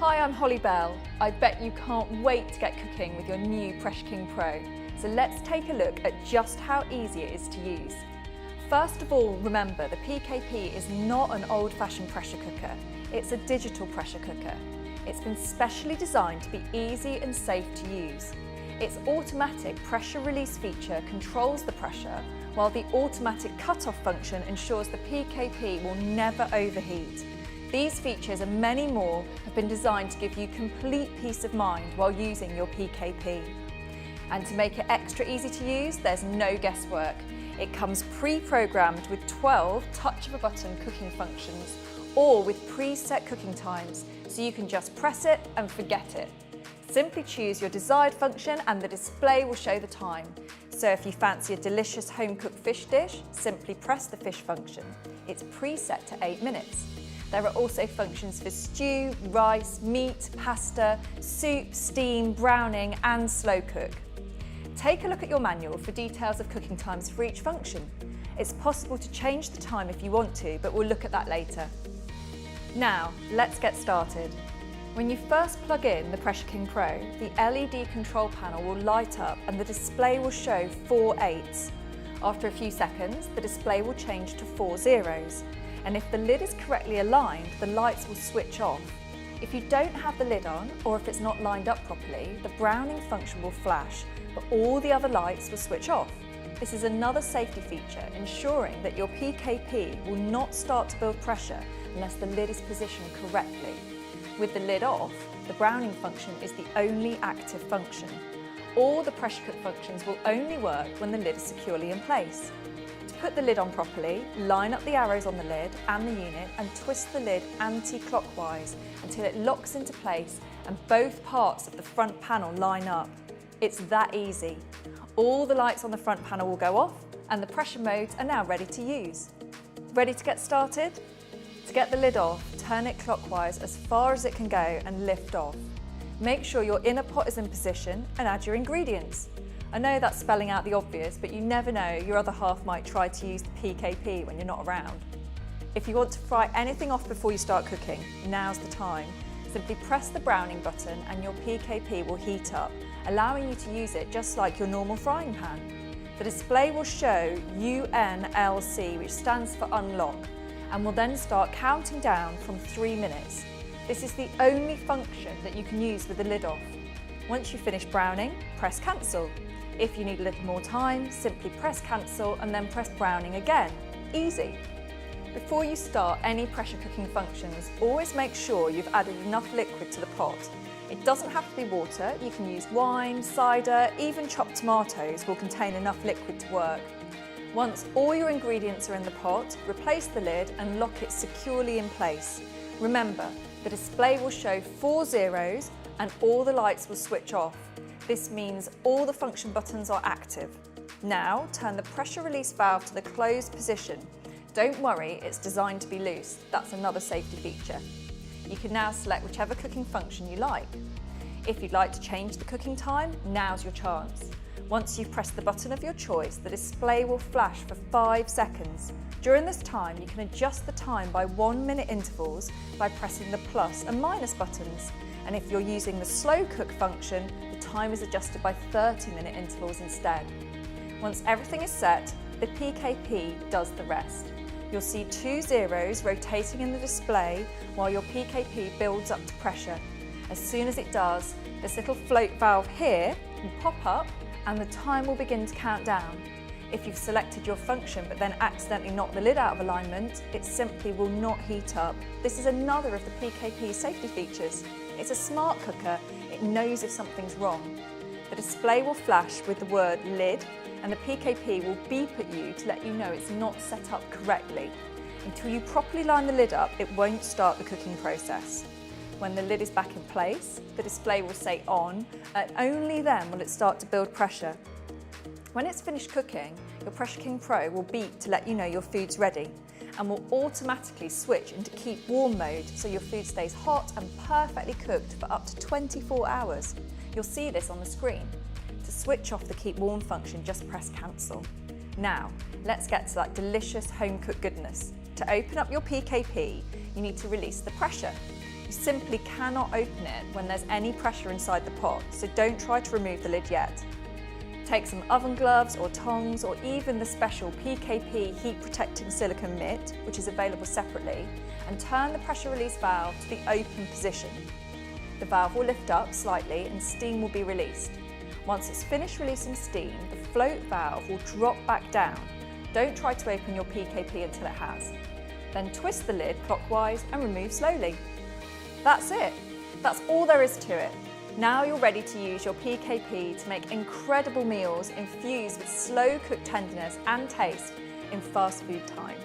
Hi, I'm Holly Bell. I bet you can't wait to get cooking with your new Pressure King Pro. So let's take a look at just how easy it is to use. First of all, remember the PKP is not an old-fashioned pressure cooker. It's a digital pressure cooker. It's been specially designed to be easy and safe to use. Its automatic pressure release feature controls the pressure, while the automatic cut-off function ensures the PKP will never overheat. These features and many more have been designed to give you complete peace of mind while using your PKP. And to make it extra easy to use, there's no guesswork. It comes pre-programmed with 12 touch-of-a-button cooking functions, all with preset cooking times, so you can just press it and forget it. Simply choose your desired function and the display will show the time. So if you fancy a delicious home-cooked fish dish, simply press the fish function. It's preset to 8 minutes. There are also functions for stew, rice, meat, pasta, soup, steam, browning and slow cook. Take a look at your manual for details of cooking times for each function. It's possible to change the time if you want to, but we'll look at that later. Now, let's get started. When you first plug in the Pressure King Pro, the LED control panel will light up and the display will show 4 8s. After a few seconds, the display will change to 4 0s. And if the lid is correctly aligned, the lights will switch off. If you don't have the lid on, or if it's not lined up properly, the browning function will flash, but all the other lights will switch off. This is another safety feature, ensuring that your PKP will not start to build pressure unless the lid is positioned correctly. With the lid off, the browning function is the only active function. All the pressure cook functions will only work when the lid is securely in place. To put the lid on properly, line up the arrows on the lid and the unit and twist the lid anti-clockwise until it locks into place and both parts of the front panel line up. It's that easy. All the lights on the front panel will go off and the pressure modes are now ready to use. Ready to get started? To get the lid off, turn it clockwise as far as it can go and lift off. Make sure your inner pot is in position and add your ingredients. I know that's spelling out the obvious, but you never know, your other half might try to use the PKP when you're not around. If you want to fry anything off before you start cooking, now's the time. Simply press the browning button and your PKP will heat up, allowing you to use it just like your normal frying pan. The display will show UNLC, which stands for unlock, and will then start counting down from 3 minutes. This is the only function that you can use with the lid off. Once you finish browning, press cancel. If you need a little more time, simply press cancel and then press browning again. Easy. Before you start any pressure cooking functions, always make sure you've added enough liquid to the pot. It doesn't have to be water, you can use wine, cider, even chopped tomatoes will contain enough liquid to work. Once all your ingredients are in the pot, replace the lid and lock it securely in place. Remember, the display will show 4 0s and all the lights will switch off. This means all the function buttons are active. Now turn the pressure release valve to the closed position. Don't worry, it's designed to be loose. That's another safety feature. You can now select whichever cooking function you like. If you'd like to change the cooking time, now's your chance. Once you've pressed the button of your choice, the display will flash for 5 seconds. During this time, you can adjust the time by 1-minute intervals by pressing the plus and minus buttons. And if you're using the slow cook function, the time is adjusted by 30-minute intervals instead. Once everything is set, the PKP does the rest. You'll see 2 0s rotating in the display while your PKP builds up to pressure. As soon as it does, this little float valve here will pop up and the time will begin to count down. If you've selected your function but then accidentally knocked the lid out of alignment, it simply will not heat up. This is another of the PKP's safety features. It's a smart cooker, it knows if something's wrong. The display will flash with the word lid and the PKP will beep at you to let you know it's not set up correctly. Until you properly line the lid up, it won't start the cooking process. When the lid is back in place, the display will say on, and only then will it start to build pressure. When it's finished cooking, your Pressure King Pro will beep to let you know your food's ready and will automatically switch into keep warm mode so your food stays hot and perfectly cooked for up to 24 hours. You'll see this on the screen. To switch off the keep warm function, just press cancel. Now, let's get to that delicious home cooked goodness. To open up your PKP, you need to release the pressure. You simply cannot open it when there's any pressure inside the pot, so don't try to remove the lid yet. Take some oven gloves or tongs, or even the special PKP heat protecting silicone mitt, which is available separately, and turn the pressure release valve to the open position. The valve will lift up slightly and steam will be released. Once it's finished releasing steam, the float valve will drop back down. Don't try to open your PKP until it has. Then twist the lid clockwise and remove slowly. That's it. That's all there is to it. Now you're ready to use your PKP to make incredible meals infused with slow cooked tenderness and taste in fast food time.